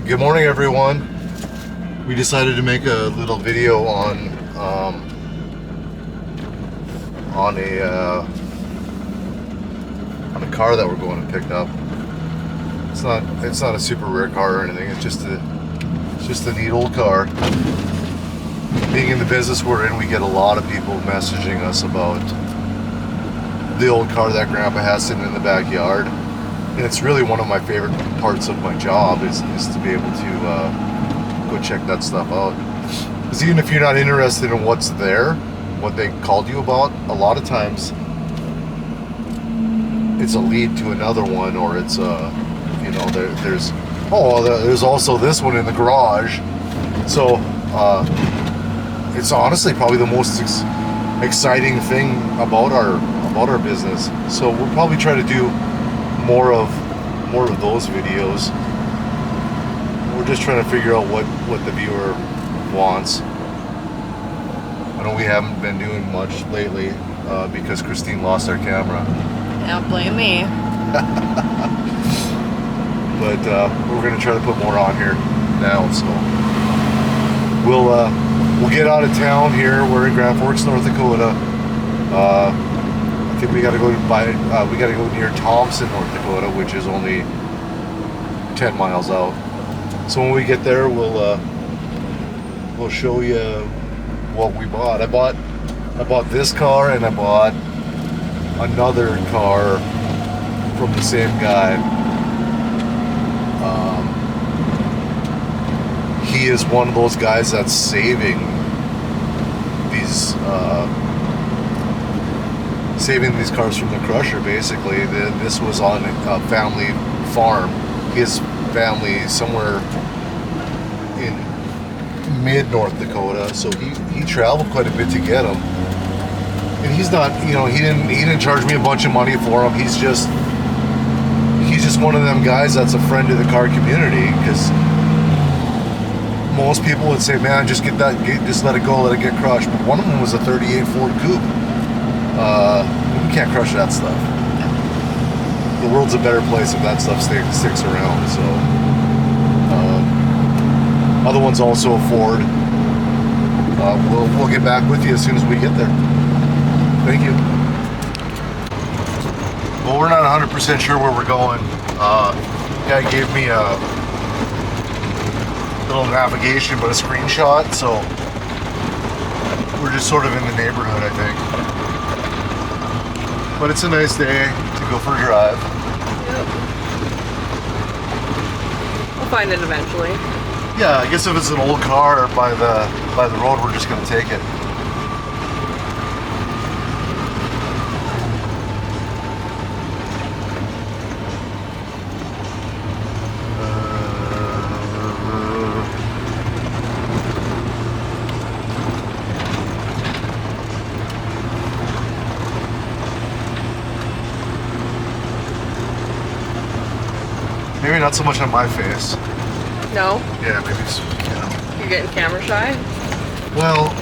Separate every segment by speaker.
Speaker 1: Good morning, everyone. We decided to make a little video on a car that we're going to pick up. It's not a super rare car or anything. It's just a neat old car. Being in the business we're in, we get a lot of people messaging us about the old car that Grandpa has sitting in the backyard. And it's really one of my favorite parts of my job is to be able to go check that stuff out. Because even if you're not interested in what's there, what they called you about, a lot of times it's a lead to another one, or it's there's also this one in the garage. So it's honestly probably the most exciting thing about our business. So we'll probably try to do more of those videos. We're just trying to figure out what the viewer wants. I know we haven't been doing much lately because Christine lost our camera.
Speaker 2: Don't blame me.
Speaker 1: But we're gonna try to put more on here now. So we'll get out of town here. We're in Grand Forks, North Dakota. I think we gotta go near Thompson, North Dakota, which is only 10 miles out. So when we get there, we'll show you what we bought. I bought this car, and I bought another car from the same guy. He is one of those guys that's saving these cars from the crusher. Basically, this was on a family farm. His family somewhere in mid North Dakota, so he traveled quite a bit to get them. And he's not, he didn't charge me a bunch of money for them. He's just one of them guys that's a friend of the car community, because most people would say, man, just let it go, let it get crushed. But one of them was a 38 Ford Coupe. You can't crush that stuff. The world's a better place if that stuff sticks around. So, other one's also a Ford. We'll get back with you as soon as we get there. Thank you. Well, we're not 100% sure where we're going. Guy gave me a little navigation, but a screenshot, so we're just sort of in the neighborhood, I think. But it's a nice day to go for a drive.
Speaker 2: Yep. We'll find it eventually.
Speaker 1: Yeah, I guess if it's an old car by the road, we're just gonna take it. Maybe not so much on my face.
Speaker 2: No?
Speaker 1: Yeah, maybe it's,
Speaker 2: You're getting camera shy?
Speaker 1: Well,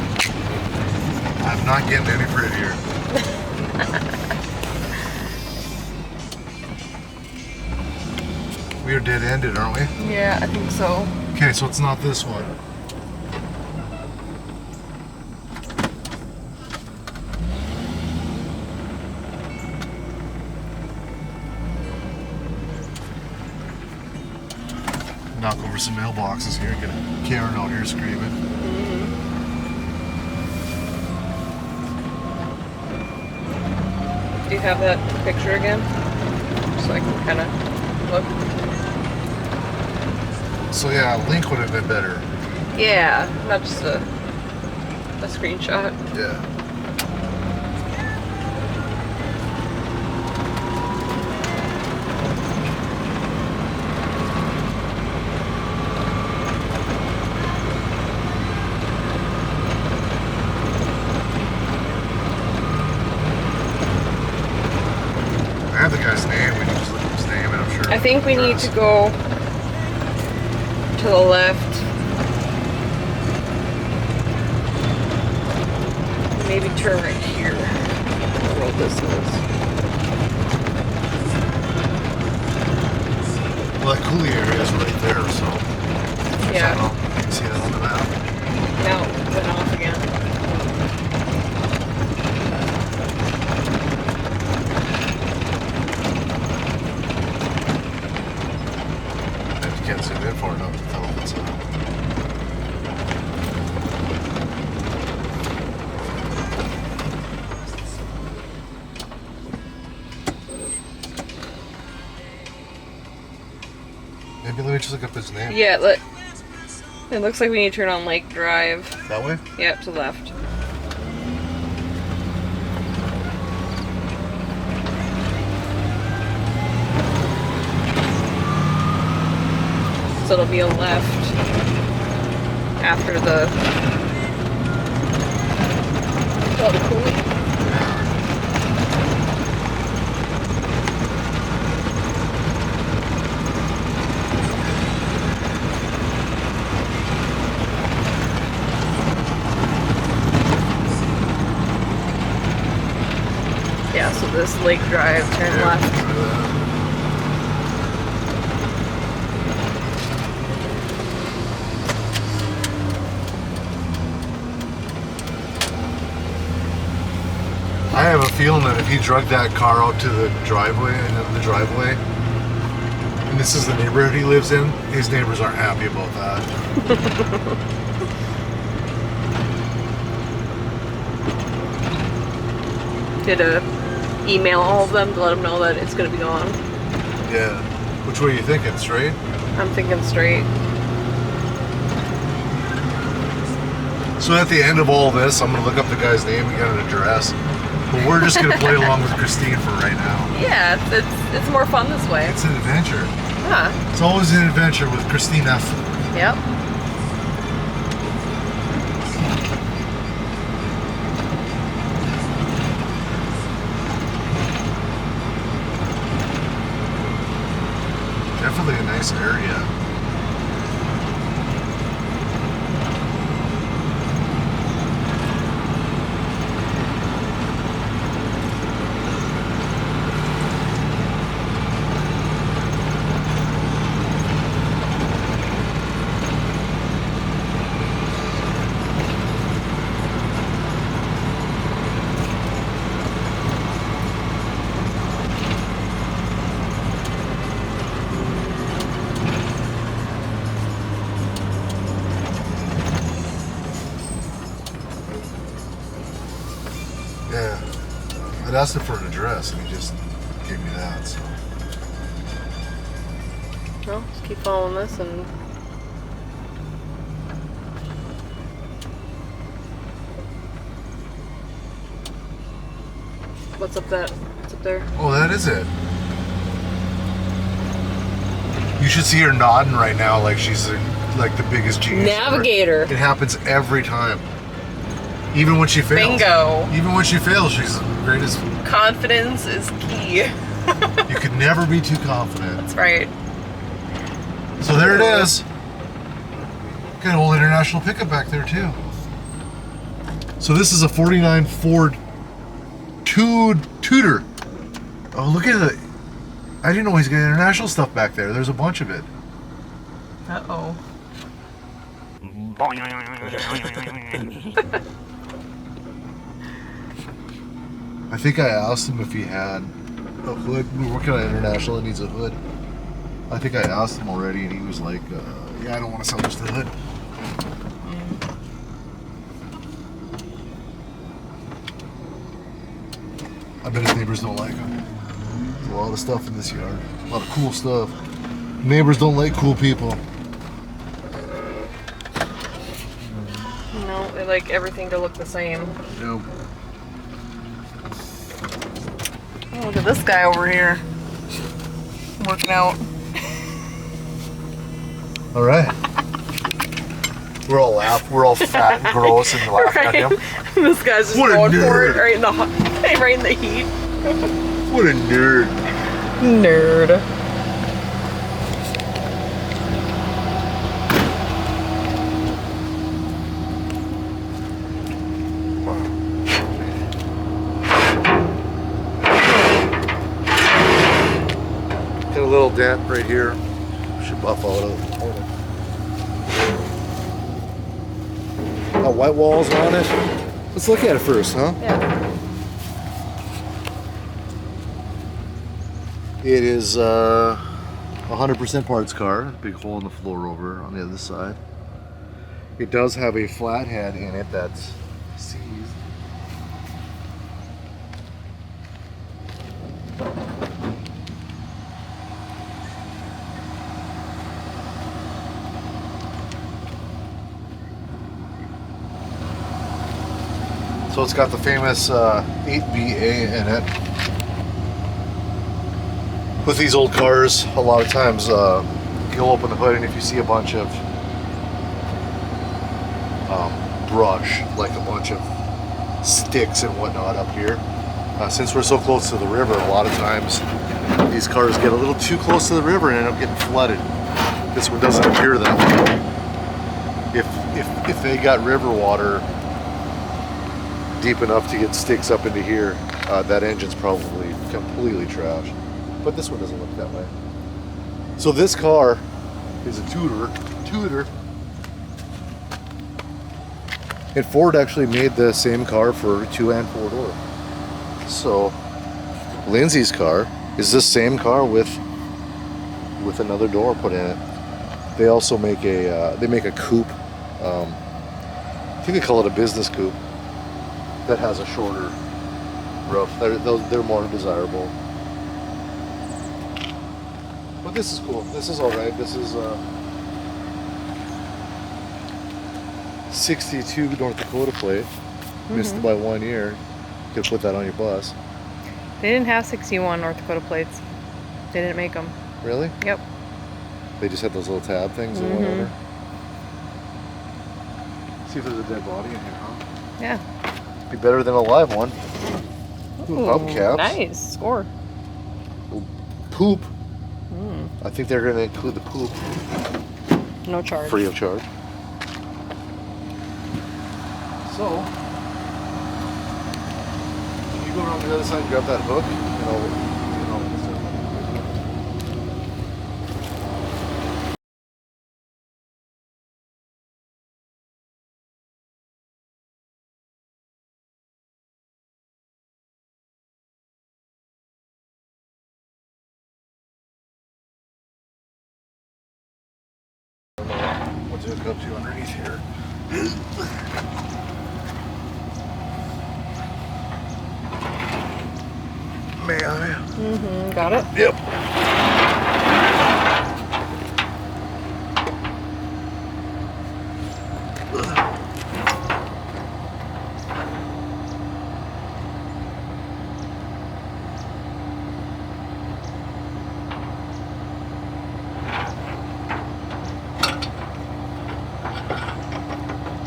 Speaker 1: I'm not getting any prettier. We are dead-ended, aren't we?
Speaker 2: Yeah, I think so.
Speaker 1: Okay, so it's not this one. Knock over some mailboxes here, get a Karen out here screaming.
Speaker 2: Do you have that picture again? So I can kind of look.
Speaker 1: So yeah, a link would have been better.
Speaker 2: Yeah, not just a screenshot.
Speaker 1: Yeah. I have the guy's name. We can just look at his name, and I'm sure.
Speaker 2: I think we need to go to the left. Maybe turn right here. The road this is.
Speaker 1: Well, that coulee area is right there, so. zoom in far enough to tell what's up. Maybe let me just look up his name.
Speaker 2: Yeah, it looks like we need to turn on Lake Drive.
Speaker 1: That way?
Speaker 2: Yep, to the left. So it'll be a left after the coulee. Yeah, so this Lake Drive, turn left.
Speaker 1: I have a feeling that if he dragged that car out to the driveway, and this is the neighborhood he lives in, his neighbors aren't happy about that.
Speaker 2: Did email all of them to let them know that it's going to be gone.
Speaker 1: Yeah. Which way are you thinking? Straight?
Speaker 2: I'm thinking straight.
Speaker 1: So at the end of all this, I'm going to look up the guy's name and get an address. But we're just going to play along with Christine for right now.
Speaker 2: Yeah, it's more fun this way.
Speaker 1: It's an adventure.
Speaker 2: Huh.
Speaker 1: It's always an adventure with Christine F.
Speaker 2: Yep.
Speaker 1: Definitely a nice area. Yeah. I'd asked him for an address and he just gave me that, so.
Speaker 2: Well, just keep following this and... What's up there?
Speaker 1: Oh, that is it. You should see her nodding right now like she's like the biggest genius ever.
Speaker 2: Navigator.
Speaker 1: It happens every time. Even when she fails.
Speaker 2: Bingo.
Speaker 1: Even when she fails, she's the greatest.
Speaker 2: Confidence is key.
Speaker 1: You could never be too confident.
Speaker 2: That's right.
Speaker 1: So there it is. Got an old international pickup back there too. So this is a 49 Ford Tudor. Oh, look at it. I didn't know he's got international stuff back there. There's a bunch of it.
Speaker 2: Uh-oh.
Speaker 1: I think I asked him if he had a hood. We're working on international. It needs a hood. I think I asked him already, and he was like, "Yeah, I don't want to sell just the hood." I bet his neighbors don't like him. There's a lot of stuff in this yard. A lot of cool stuff. Neighbors don't like cool people.
Speaker 2: No, they like everything to look the same.
Speaker 1: Nope.
Speaker 2: Oh, look at this guy over here. Working out.
Speaker 1: All right. We're all fat and gross and laughing at him.
Speaker 2: This guy's just
Speaker 1: What a
Speaker 2: going for
Speaker 1: nerd.
Speaker 2: it right in the heat.
Speaker 1: What a nerd.
Speaker 2: Nerd.
Speaker 1: Got a little dent right here. Should buff out of the corner. White walls on it. Let's look at it first, huh?
Speaker 2: Yeah.
Speaker 1: It is, oh, 100% parts car. Big hole in the floor over on the other side. It does have a flathead in it that's seized. So it's got the famous 8BA in it. With these old cars, a lot of times you'll open the hood and if you see a bunch of brush, like a bunch of sticks and whatnot up here, since we're so close to the river, a lot of times these cars get a little too close to the river and end up getting flooded. This one doesn't appear that way. If they got river water deep enough to get sticks up into here, that engine's probably completely trashed. But this one doesn't look that way. So this car is a Tudor. And Ford actually made the same car for 2 and 4 door. So Lindsay's car is the same car with another door put in it. They also make a coupe. I think they call it a business coupe that has a shorter roof. They're more desirable. But this is cool. This is all right. This is 62 North Dakota plate. Missed by 1 year. You could put that on your bus.
Speaker 2: They didn't have 61 North Dakota plates. They didn't make them.
Speaker 1: Really?
Speaker 2: Yep.
Speaker 1: They just had those little tab things or whatever. See if there's a dead body in here, huh?
Speaker 2: Yeah.
Speaker 1: Be better than a live one. Ooh, hubcaps.
Speaker 2: Nice. Score.
Speaker 1: Poop. I think they're going to include the poop.
Speaker 2: No charge.
Speaker 1: Free of charge. So, can you go around the other side and grab that hook? What to hook up to underneath here? May I?
Speaker 2: Got it?
Speaker 1: Yep.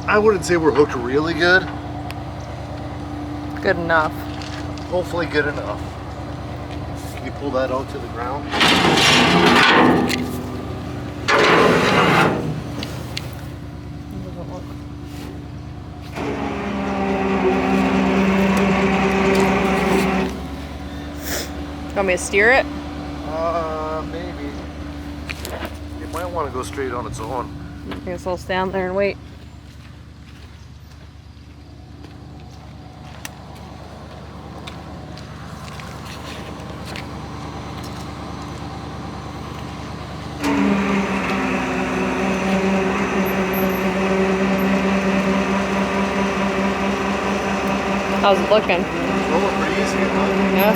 Speaker 1: I wouldn't say we're hooked really good.
Speaker 2: Good enough.
Speaker 1: Hopefully good enough. Can you pull that out to the ground?
Speaker 2: Want me to steer it?
Speaker 1: Maybe. It might want to go straight on its own.
Speaker 2: I guess I'll stand there and wait. How's it looking?
Speaker 1: It's rolling pretty easy, huh?
Speaker 2: Yeah.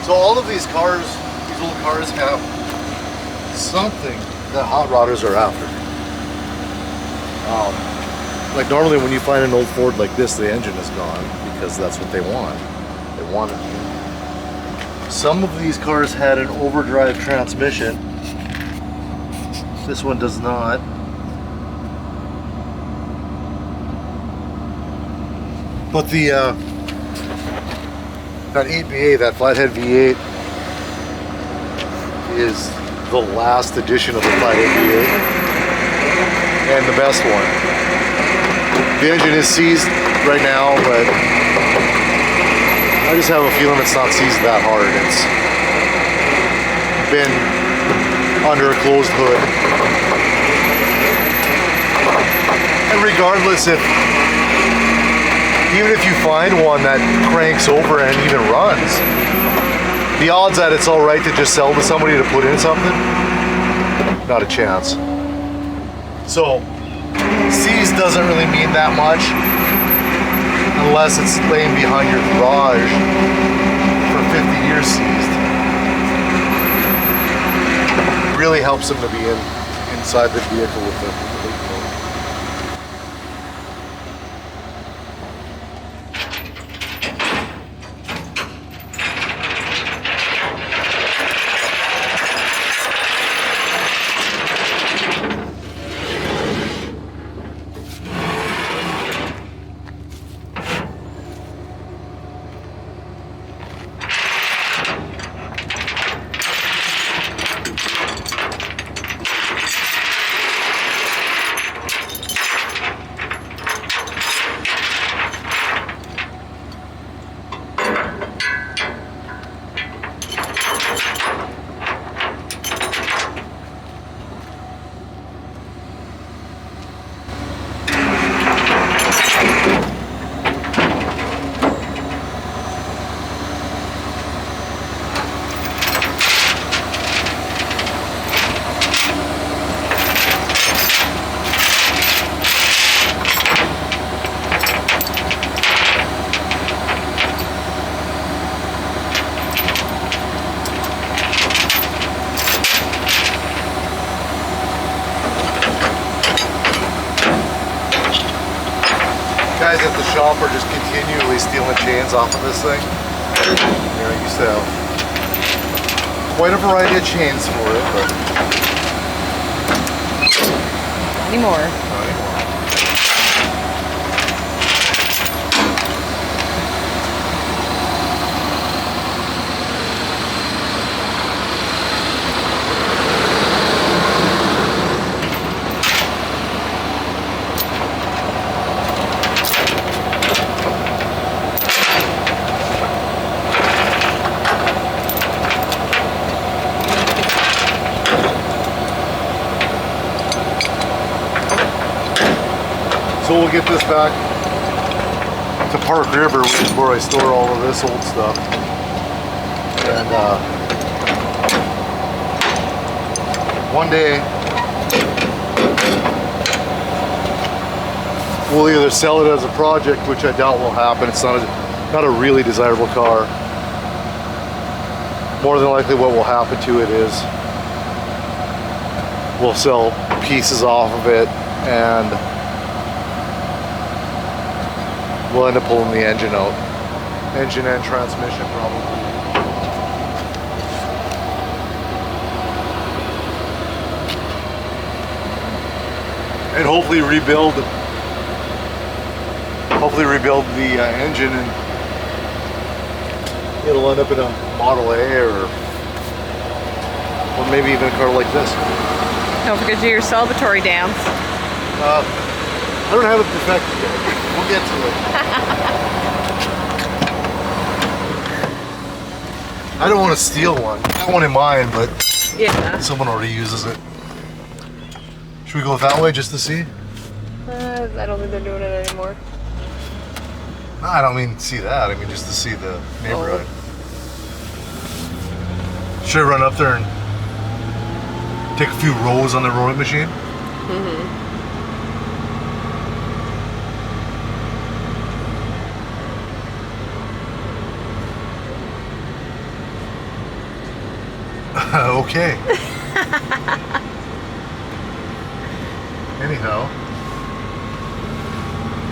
Speaker 2: So all of these cars, these old cars have something
Speaker 1: that hot rodders are after. Like normally when you find an old Ford like this, the engine is gone because that's what they want. They want it. Some of these cars had an overdrive transmission. This one does not. But the that 8VA, that flathead V8, is the last edition of the flathead V8 and the best one. The engine is seized right now, but I just have a feeling it's not seized that hard. It's been under a closed hood. And regardless, even if you find one that cranks over and even runs, the odds that it's alright to just sell to somebody to put in something, not a chance. So, seized doesn't really mean that much unless it's laying behind your garage for 50 years seized. It really helps them to be inside the vehicle with the weight load. Guys at the shop are just continually stealing chains off of this thing. Here, I used to have quite a variety of chains for it, but
Speaker 2: Not anymore.
Speaker 1: not anymore. So we'll get this back to Park River, which is where I store all of this old stuff. And one day we'll either sell it as a project, which I doubt will happen. It's not a really desirable car. More than likely what will happen to it is we'll sell pieces off of it and we'll end up pulling the engine out. Engine and transmission probably. And hopefully rebuild the engine, and it'll end up in a Model A or maybe even a car like this.
Speaker 2: Don't forget to do your celebratory dance.
Speaker 1: I don't have it perfected yet. We'll get to it. I don't want to steal one. I got one in mind, but
Speaker 2: Yeah.
Speaker 1: someone already uses it. Should we go that way just to see?
Speaker 2: I don't think they're doing it anymore.
Speaker 1: No, I don't mean see that. I mean just to see the neighborhood. Should I run up there and take a few rows on the rowing machine?
Speaker 2: Mm-hmm.
Speaker 1: Okay. Anyhow.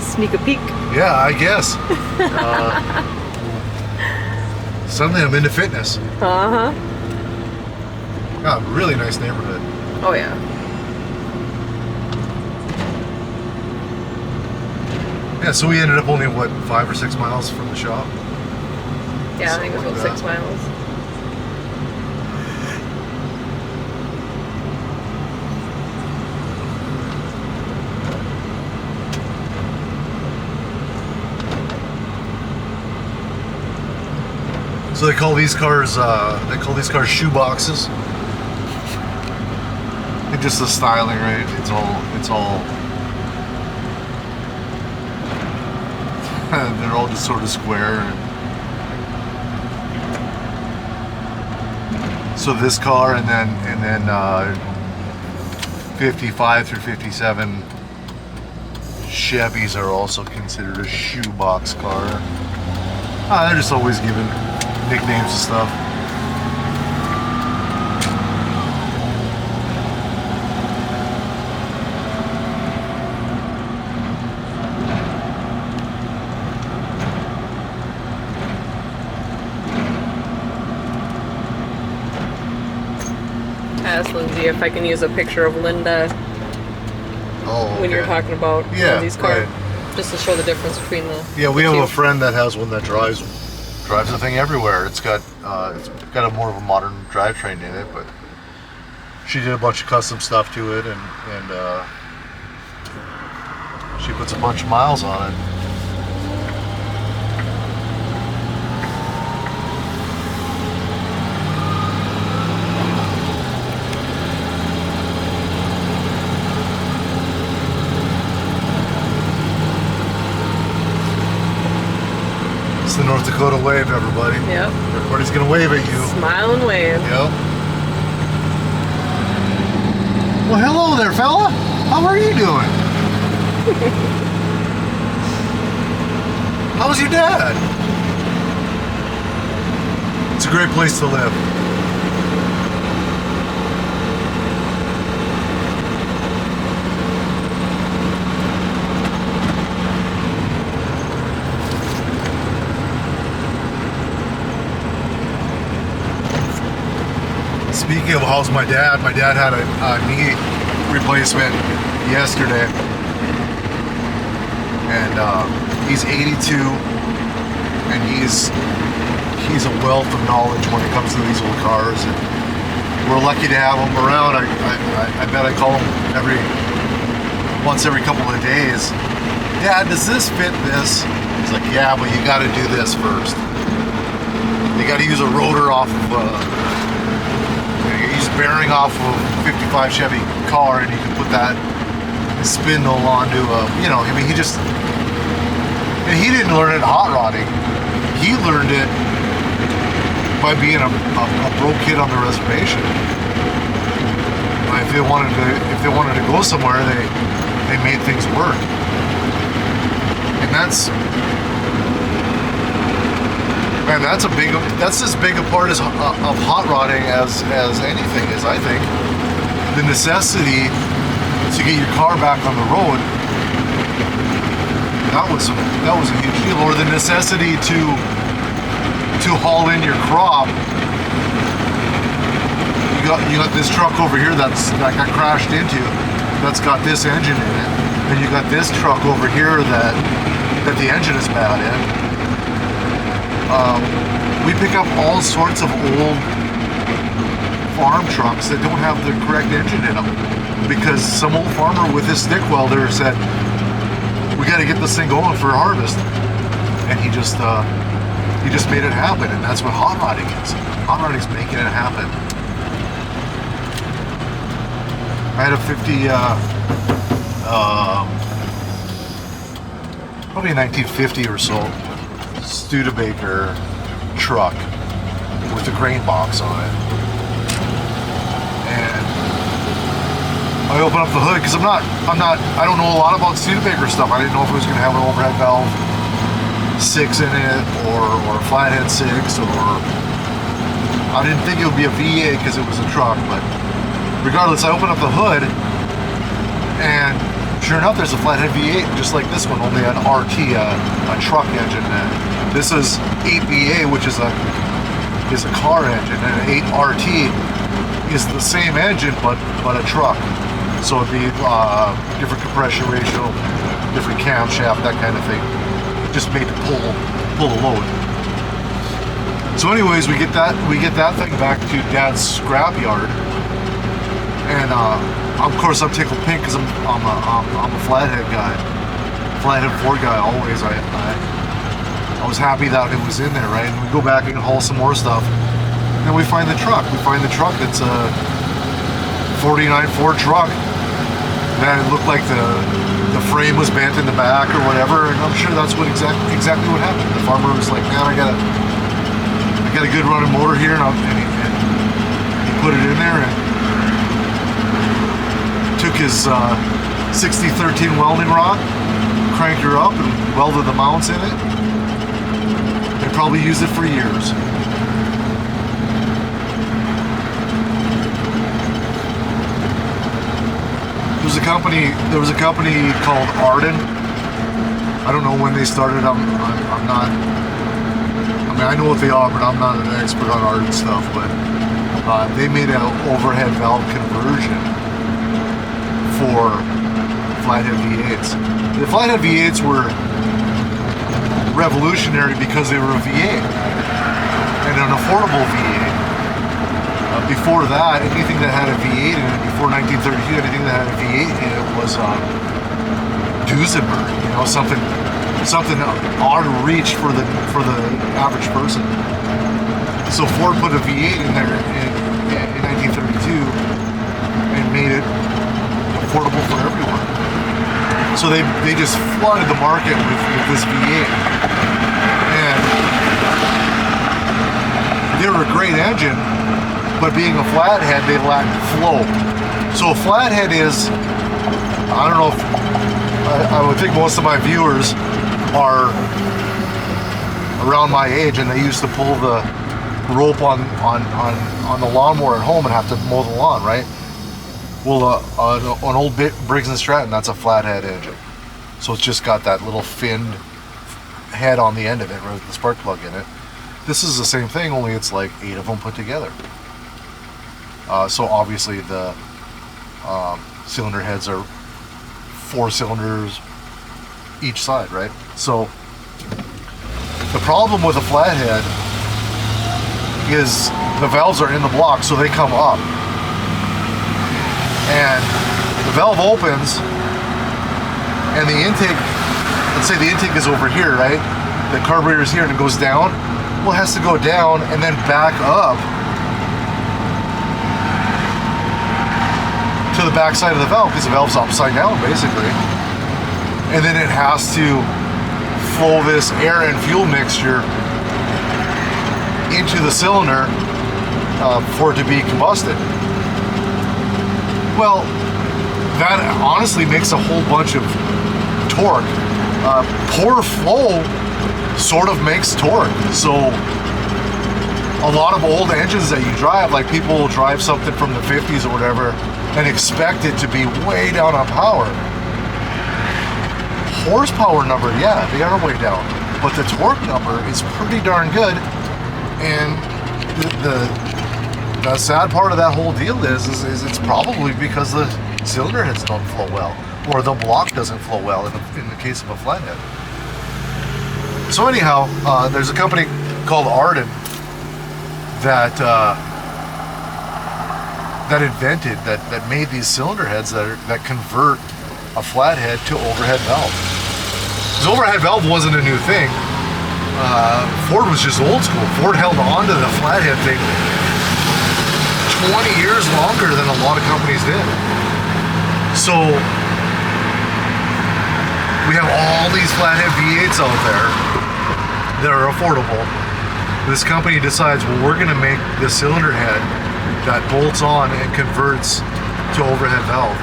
Speaker 2: Sneak a peek.
Speaker 1: Yeah, I guess. Suddenly I'm into fitness.
Speaker 2: Uh-huh.
Speaker 1: Yeah, really nice neighborhood.
Speaker 2: Oh, yeah.
Speaker 1: Yeah, so we ended up only, what, 5 or 6 miles from the shop?
Speaker 2: Yeah, I think it was
Speaker 1: Something
Speaker 2: about
Speaker 1: like
Speaker 2: 6 miles.
Speaker 1: So they call these cars shoe boxes. And just the styling, right? It's all they're all just sort of square. So this car and then 55 through 57 Chevys are also considered a shoebox car. They're just always given nicknames and stuff.
Speaker 2: Ask Lindsay if I can use a picture of Linda when you're talking about these cars, just to show the difference between the.
Speaker 1: Yeah, we
Speaker 2: the
Speaker 1: have
Speaker 2: two.
Speaker 1: a friend that has one that drives the thing everywhere. It's got a more of a modern drivetrain in it, but she did a bunch of custom stuff to it, and she puts a bunch of miles on it. It's the North Dakota wave, everybody.
Speaker 2: Yep.
Speaker 1: Everybody's gonna wave at you.
Speaker 2: Smile and wave.
Speaker 1: Yep. Well, hello there, fella. How are you doing? How's your dad? It's a great place to live. Speaking of how's my dad had a knee replacement yesterday, and he's 82, and he's a wealth of knowledge when it comes to these old cars, and we're lucky to have him around. I bet I call him once every couple of days. Dad, does this fit this? He's like, yeah, but you got to do this first. You got to use a rotor off of bearing off of a 55 Chevy car, and you can put that spindle onto he didn't learn it hot rodding. He learned it by being a broke kid on the reservation. If they wanted to go somewhere, they made things work. And that's as big a part of hot rodding as anything is, I think. The necessity to get your car back on the road, that was a huge deal. Or the necessity to haul in your crop. You got this truck over here that got crashed into, that's got this engine in it, and you got this truck over here that the engine is bad in. We pick up all sorts of old farm trucks that don't have the correct engine in them, because some old farmer with his stick welder said, we got to get this thing going for harvest, and he just made it happen. And that's what hot rodding is. Hot rodding is making it happen. I had a 50 probably a 1950 or so Studebaker truck with a grain box on it, and I open up the hood because I don't know a lot about Studebaker stuff. I didn't know if it was going to have an overhead valve 6 in it or a flathead 6, or I didn't think it would be a V8 because it was a truck. But regardless, I open up the hood And sure enough, there's a flathead V8 just like this one, only an RT, a truck engine. And this is 8BA, which is a car engine, and an 8RT is the same engine but a truck. So it'd be different compression ratio, different camshaft, that kind of thing. Just made to pull the load. So anyways, we get that thing back to Dad's scrapyard, and of course I'm tickled pink because I'm a flathead guy, flathead Ford guy always. I was happy that it was in there, right? And we go back and haul some more stuff, and then we find the truck. It's a 49 Ford truck. Man, it looked like the frame was bent in the back or whatever, and I'm sure that's what exactly what happened. The farmer was like, man, I got a good running motor here, and he put it in there and took his 6013 welding rod, cranked her up, and welded the mounts in it. They probably used it for years. There was a company called Arden. I don't know when they started. I'm not. I mean, I know what they are, but I'm not an expert on Arden stuff. But they made an overhead valve conversion for flathead V8s. The flathead V8s were revolutionary because they were a V8 and an affordable V8. Before that, anything that had a V8 in it, before 1932, anything that had a V8 in it was Duesenberg, something out of reach for the average person. So Ford put a V8 in there in 1932 and made it affordable for everyone. So they just flooded the market with this V8, and they were a great engine. But being a flathead, they lack flow. So a flathead is, I don't know if, I would think most of my viewers are around my age, and they used to pull the rope on the lawnmower at home and have to mow the lawn, right? Well, an old Briggs & Stratton, that's a flathead engine. So it's just got that little finned head on the end of it, with the spark plug in it. This is the same thing, only it's like 8 of them put together. So obviously the cylinder heads are 4 cylinders each side, right? So the problem with a flathead is the valves are in the block, so they come up. And the valve opens, and the intake, let's say the intake is over here, right? The carburetor is here and it goes down. Well, it has to go down and then back up to the back side of the valve, because the valve's upside down basically, and then it has to flow this air and fuel mixture into the cylinder for it to be combusted. Well, that honestly makes a whole bunch of torque. Poor flow sort of makes torque. So a lot of old engines that you drive, like people will drive something from the 50s or whatever and expect it to be way down on power. Horsepower number, yeah, they are way down, but the torque number is pretty darn good. And the sad part of that whole deal is it's probably because the cylinder heads don't flow well, or the block doesn't flow well in the case of a flathead. So anyhow, there's a company called Arden that that made these cylinder heads that convert a flathead to overhead valve. Because overhead valve wasn't a new thing. Ford was just old school. Ford held on to the flathead thing 20 years longer than a lot of companies did. So we have all these flathead V8s out there that are affordable. This company decides, well, we're going to make the cylinder head that bolts on and converts to overhead valve,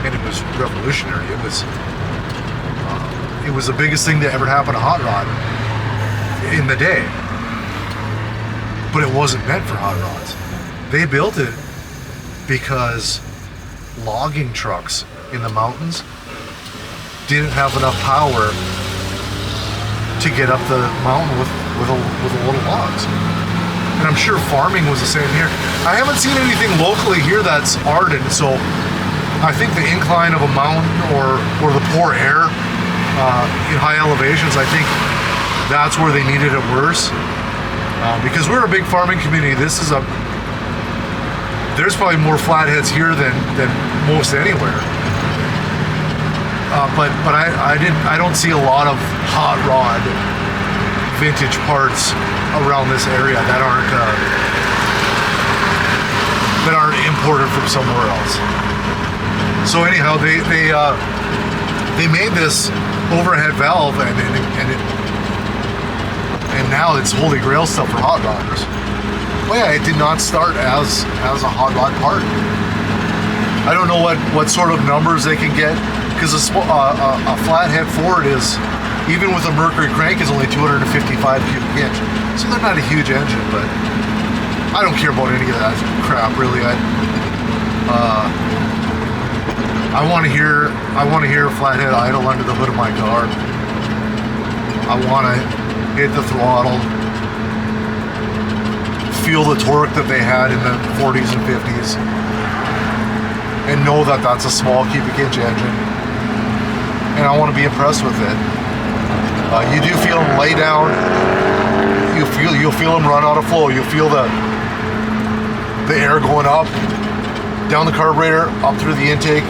Speaker 1: and it was revolutionary. It was the biggest thing that ever happened to hot rod in the day, but it wasn't meant for hot rods. They built it because logging trucks in the mountains didn't have enough power to get up the mountain with a little logs. And I'm sure farming was the same here. I haven't seen anything locally here that's ardent, so I think the incline of a mountain or the poor air in high elevations, I think that's where they needed it worse. Because we're a big farming community. There's probably more flatheads here than most anywhere. But I don't see a lot of hot rod vintage parts around this area that aren't imported from somewhere else. So anyhow, they made this overhead valve and now it's holy grail stuff for hot rodders. Well, yeah, it did not start as a hot rod part. I don't know what sort of numbers they can get, because a flathead Ford is, even with a Mercury crank, is only 255 cubic inch. So they're not a huge engine, but I don't care about any of that crap really. I want to hear a flathead idle under the hood of my car. I want to hit the throttle, feel the torque that they had in the 40s and 50s, and know that that's a small cubic inch engine. And I want to be impressed with it. You do feel them lay down. You'll feel them run out of flow. You'll feel the air going up, down the carburetor, up through the intake,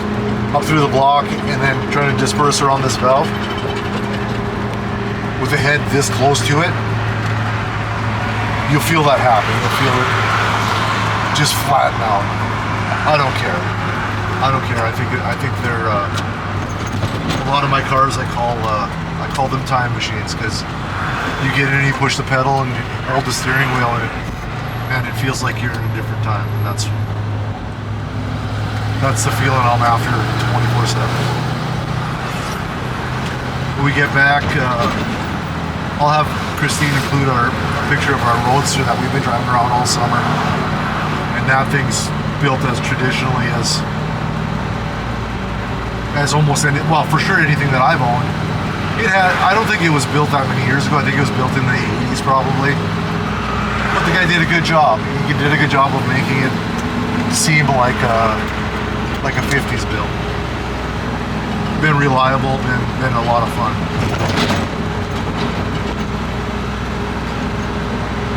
Speaker 1: up through the block, and then trying to disperse around this valve. With the head this close to it, you'll feel that happen. You'll feel it just flatten out. I don't care. I think they're a lot of my cars. I call them time machines, because you get in and you push the pedal and you hold the steering wheel, and it feels like you're in a different time. And that's the feeling I'm after 24/7. When we get back, I'll have Christine include a picture of our Roadster that we've been driving around all summer. And that thing's built as traditionally as almost any, well, for sure anything that I've owned. I don't think it was built that many years ago. I think it was built in the 80s probably. But the guy did a good job. He did a good job of making it seem like a 50s build. Been reliable, been a lot of fun.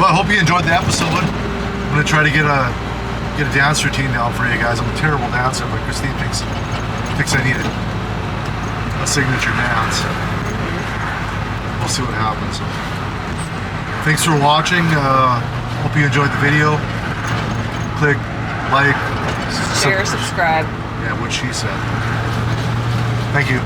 Speaker 1: Well, I hope you enjoyed the episode. I'm gonna try to get a dance routine down for you guys. I'm a terrible dancer, but Christine thinks I need a signature dance. We'll see what happens. Thanks for watching. Hope you enjoyed the video. Click like,
Speaker 2: share, subscribe.
Speaker 1: Yeah, what she said. Thank you.